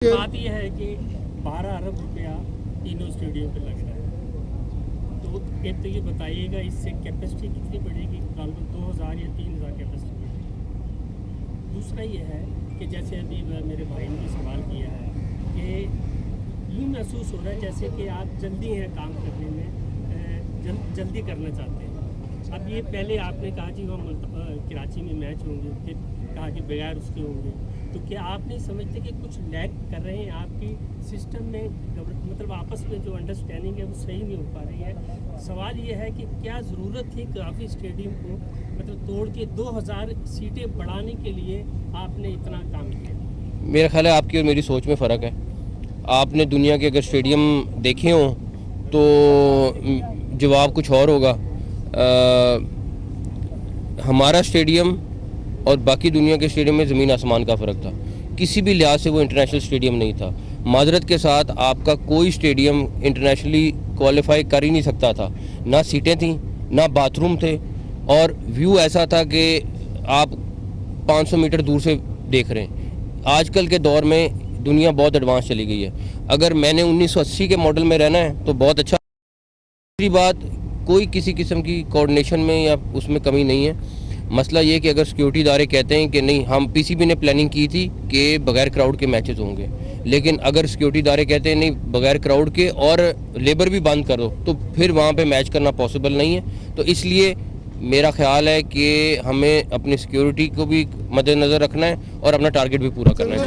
बात यह है कि 12 अरब रुपया तीनों स्टेडियम पे लग रहा है, तो एक तो ये बताइएगा इससे कैपेसिटी कितनी बढ़ेगी? लगभग 2000 या 3000 कैपेसिटी बढ़ेगी। दूसरा ये है कि जैसे अभी मेरे भाई ने भी सवाल किया है कि यूँ महसूस हो रहा है जैसे कि आप जल्दी हैं काम करने में, जल्दी करना चाहते हैं। अब ये पहले आपने कहा कि हम कराची में मैच होंगे, फिर कहा कि बगैर उसके होंगे, तो क्या आप नहीं समझते कि कुछ लैग कर रहे हैं आपकी सिस्टम में? मतलब आपस में जो अंडरस्टैंडिंग है वो सही नहीं हो पा रही है। सवाल ये है कि क्या ज़रूरत थी काफ़ी स्टेडियम को मतलब तोड़ के 2000 सीटें बढ़ाने के लिए आपने इतना काम किया? मेरा ख्याल है आपकी और मेरी सोच में फ़र्क है। आपने दुनिया के अगर स्टेडियम देखे हों तो जवाब कुछ और होगा। हमारा स्टेडियम और बाकी दुनिया के स्टेडियम में ज़मीन आसमान का फ़र्क था। किसी भी लिहाज से वो इंटरनेशनल स्टेडियम नहीं था। माजरत के साथ आपका कोई स्टेडियम इंटरनेशनली क्वालिफाई कर ही नहीं सकता था। ना सीटें थीं, ना बाथरूम थे, और व्यू ऐसा था कि आप 500 मीटर दूर से देख रहे हैं। आजकल के दौर में दुनिया बहुत एडवांस चली गई है। अगर मैंने 1980 के मॉडल में रहना है तो बहुत अच्छा। दूसरी बात, कोई किसी किस्म की कोऑर्डिनेशन में या उसमें कमी नहीं है। मसला ये कि अगर सिक्योरिटी इदारे कहते हैं कि नहीं, हम पीसीबी ने प्लानिंग की थी कि बगैर क्राउड के मैचेस होंगे, लेकिन अगर सिक्योरिटी इदारे कहते हैं नहीं बगैर क्राउड के और लेबर भी बंद कर दो, तो फिर वहाँ पे मैच करना पॉसिबल नहीं है। तो इसलिए मेरा ख्याल है कि हमें अपनी सिक्योरिटी को भी मद्देनज़र रखना है और अपना टारगेट भी पूरा करना है।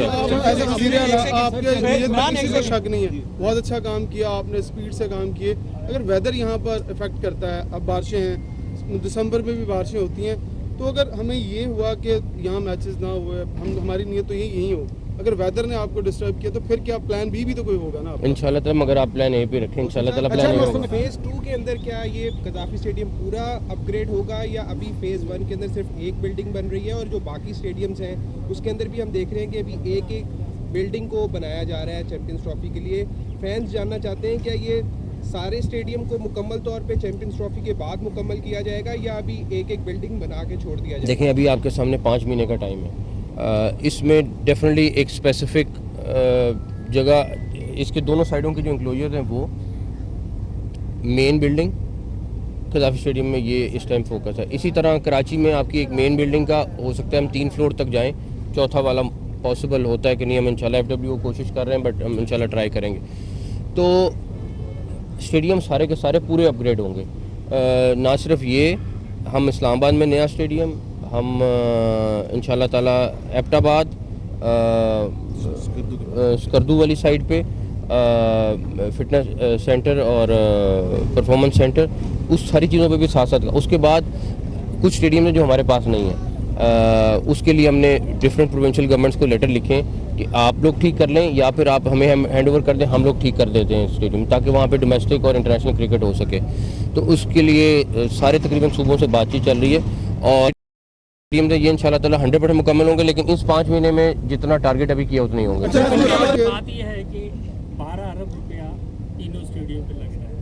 आपके शक नहीं है, बहुत अच्छा काम किया आपने, स्पीड से काम किए। अगर वेदर यहाँ पर इफेक्ट करता है, अब बारिशें हैं, दिसंबर में भी बारिशें होती हैं, तो अगर हमें ये हुआ कि यहाँ मैचेस ना हुए, हमारी नीयत तो यही हो, अगर वेदर ने आपको डिस्टर्ब किया तो फिर क्या प्लान बी भी तो कोई होगा ना? इंशाल्लाह ताला, मगर आप प्लान ए पे रखें, इंशाल्लाह ताला प्लान ए होगा। फेज 2 के अंदर क्या ये कदाफी स्टेडियम पूरा अपग्रेड होगा, या अभी फेज 1 के अंदर सिर्फ एक बिल्डिंग बन रही है और जो बाकी स्टेडियम्स हैं उसके अंदर भी हम देख रहे हैं कि अभी एक एक बिल्डिंग को बनाया जा रहा है चैंपियंस ट्रॉफी के लिए? फैंस जानना चाहते हैं क्या ये सारे स्टेडियम को मुकम्मल तौर पे चैंपियंस ट्रॉफी के बाद मुकम्मल किया जाएगा, या अभी एक एक बिल्डिंग बना के छोड़ दिया जाएगा? देखें, अभी आपके सामने 5 महीने का टाइम है। इसमें डेफिनेटली एक स्पेसिफिक जगह, इसके दोनों साइडों के जो इंक्लोजर हैं वो मेन बिल्डिंग कदाफी स्टेडियम में ये इस टाइम फोकस है। इसी तरह कराची में आपकी एक मेन बिल्डिंग का हो सकता है हम 3 फ्लोर तक जाएं, चौथा वाला पॉसिबल होता है कि नहीं, हम इंशाल्लाह FW कोशिश कर रहे हैं, बट हम इंशाल्लाह ट्राई करेंगे। तो स्टेडियम सारे के सारे पूरे अपग्रेड होंगे। ना सिर्फ ये, हम इस्लामाबाद में नया स्टेडियम, हम इंशाल्लाह ताला एबटाबाद, स्कर्दू वाली साइड पे फिटनेस सेंटर और परफॉर्मेंस सेंटर, उस सारी चीज़ों पे भी साथ साथ। उसके बाद कुछ स्टेडियम है जो हमारे पास नहीं है, उसके लिए हमने डिफरेंट प्रोविंशियल गवर्नमेंट्स को लेटर लिखे कि आप लोग ठीक कर लें या फिर आप हमें हैंड ओवर कर दें, हम लोग ठीक कर देते हैं स्टेडियम, ताकि वहाँ पे डोमेस्टिक और इंटरनेशनल क्रिकेट हो सके। तो उसके लिए सारे तकरीबन सूबों से बातचीत चल रही है और टीम ये इंशाल्लाह ताला 100% मुकम्मल होंगे, लेकिन इस 5 महीने में जितना टारगेट अभी किया उतना ही होंगे। बात यह है कि 12 अरब रुपया तीनों स्टेडियम पे लग रहा है,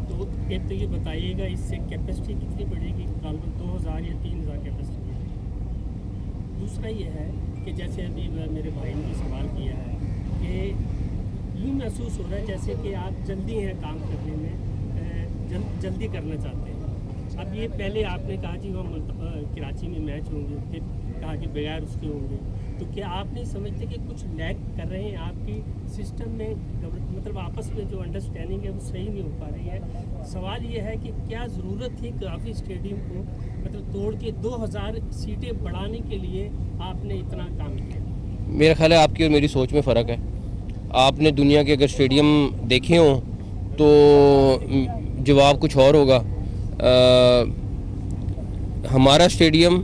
तो एक तो ये बताइएगा इससे कैपेसिटी कितनी बढ़ेगी? लगभग 2000 या 3000 कैपेसिटी बढ़ेगी। दूसरा ये है कि जैसे अभी मेरे भाई ने भी सवाल किया है कि यूँ महसूस हो रहा है जैसे कि आप जल्दी हैं काम करने में, जल्दी करना चाहते हैं। अब ये पहले आपने कहा कि हम कराची में मैच होंगे, फिर कहा कि बगैर उसके होंगे, तो क्या आप नहीं समझते कि कुछ लैग कर रहे हैं आपकी सिस्टम में? मतलब आपस में जो अंडरस्टैंडिंग है वो सही नहीं हो पा रही है। सवाल ये है कि क्या ज़रूरत थी काफ़ी स्टेडियम को मतलब तोड़ के 2000 सीटें बढ़ाने के लिए आपने इतना काम किया? मेरा ख्याल है आपकी और मेरी सोच में फ़र्क है। आपने दुनिया के अगर स्टेडियम देखे हों तो जवाब कुछ और होगा। हमारा स्टेडियम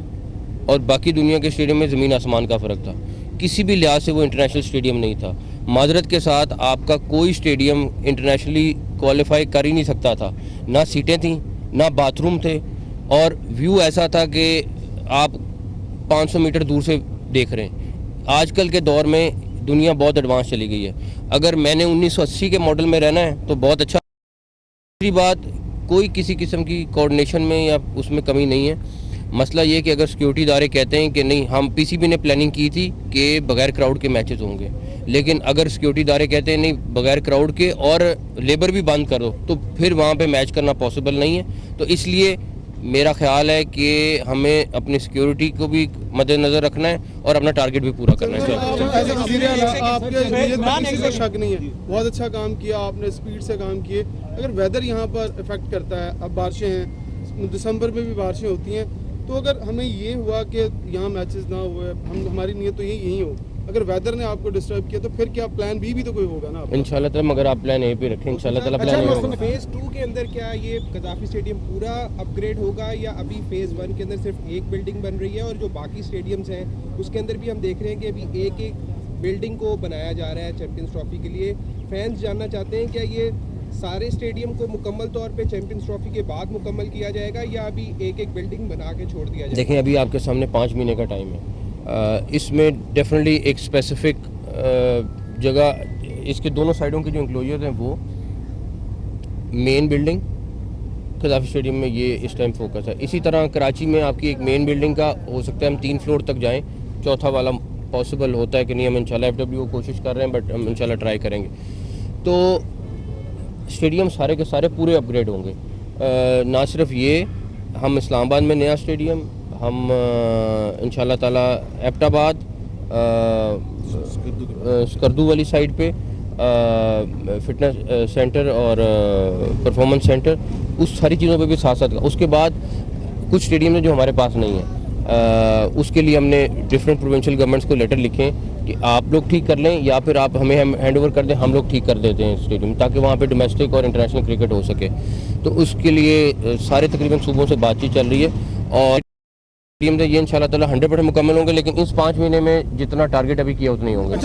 और बाकी दुनिया के स्टेडियम में ज़मीन आसमान का फ़र्क था। किसी भी लिहाज से वो इंटरनेशनल स्टेडियम नहीं था। माजरत के साथ आपका कोई स्टेडियम इंटरनेशनली क्वालिफाई कर ही नहीं सकता था। ना सीटें थीं, ना बाथरूम थे, और व्यू ऐसा था कि आप 500 मीटर दूर से देख रहे हैं। आजकल के दौर में दुनिया बहुत एडवांस चली गई है। अगर मैंने 1980 के मॉडल में रहना है तो बहुत अच्छा। दूसरी बात, कोई किसी किस्म की कोऑर्डिनेशन में या उसमें कमी नहीं है। मसला ये कि अगर सिक्योरिटी इदारे कहते हैं कि नहीं, हम पीसीबी ने प्लानिंग की थी कि बगैर क्राउड के मैचेस होंगे, लेकिन अगर सिक्योरिटी इदारे कहते हैं नहीं बगैर क्राउड के और लेबर भी बंद करो तो फिर वहाँ पे मैच करना पॉसिबल नहीं है। तो इसलिए मेरा ख्याल है कि हमें अपनी सिक्योरिटी को भी मद्देनज़र रखना है और अपना टारगेट भी पूरा करना है। एज ए वज़ीर आला आपके नीयत में किसी को शक नहीं है, बहुत अच्छा काम किया आपने, स्पीड से काम किए। अगर वेदर यहाँ पर इफेक्ट करता है, अब बारिशें हैं, दिसंबर में भी बारिशें होती हैं, तो अगर हमें ये हुआ कि यहाँ मैचेस ना हुए, हमारी नीयत तो यही हो, अगर वेदर ने आपको डिस्टर्ब किया तो फिर क्या प्लान बी भी तो कोई होगा ना आपका? इंशाल्लाह ताला मगर आप प्लान ए पे रखें, इंशाल्लाह ताला प्लान ए होगा। फेज 2 के अंदर क्या ये गद्दाफी स्टेडियम पूरा अपग्रेड होगा या अभी फेज 1 के अंदर सिर्फ एक बिल्डिंग बन रही है और जो बाकी स्टेडियम्स हैं उसके अंदर भी हम देख रहे हैं कि अभी एक एक बिल्डिंग को बनाया जा रहा है चैंपियंस ट्रॉफी के लिए। फैंस जानना चाहते हैं क्या ये सारे स्टेडियम को मुकम्मल तौर पे चैंपियंस ट्रॉफी के बाद मुकम्मल किया जाएगा या अभी एक एक बिल्डिंग बना के छोड़ दिया जाएगा? देखें, अभी आपके सामने 5 महीने का टाइम है। इसमें डेफिनेटली एक स्पेसिफिक जगह, इसके दोनों साइडों के जो इंक्लोजर हैं वो मेन बिल्डिंग गद्दाफी स्टेडियम में ये इस टाइम फोकस है। इसी तरह कराची में आपकी एक मेन बिल्डिंग का हो सकता है हम 3 फ्लोर तक जाएं, चौथा वाला पॉसिबल होता है कि नहीं, हम इंशाल्लाह FWO कोशिश कर रहे हैं बट हम इंशाल्लाह ट्राई करेंगे। तो स्टेडियम सारे के सारे पूरे अपग्रेड होंगे। ना सिर्फ ये, हम इस्लामाबाद में नया स्टेडियम, हम इंशाल्लाह ताला एबटाबाद, स्कर्दू वाली साइड पे फिटनेस सेंटर और परफॉर्मेंस सेंटर, उस सारी चीज़ों पे भी साथ साथ। उसके बाद कुछ स्टेडियम है जो हमारे पास नहीं है, उसके लिए हमने डिफरेंट प्रोविंशियल गवर्नमेंट्स को लेटर लिखे कि आप लोग ठीक कर लें या फिर आप हमें हैंड ओवर कर दें, हम लोग ठीक कर देते हैं स्टेडियम, ताकि वहाँ पे डोमेस्टिक और इंटरनेशनल क्रिकेट हो सके। तो उसके लिए सारे तकरीबन सूबों से बातचीत चल रही है और टीम से ये इंशाल्लाह ताला 100% मुकम्मल होंगे, लेकिन इस 5 महीने में जितना टारगेट अभी किया उतना ही होंगे।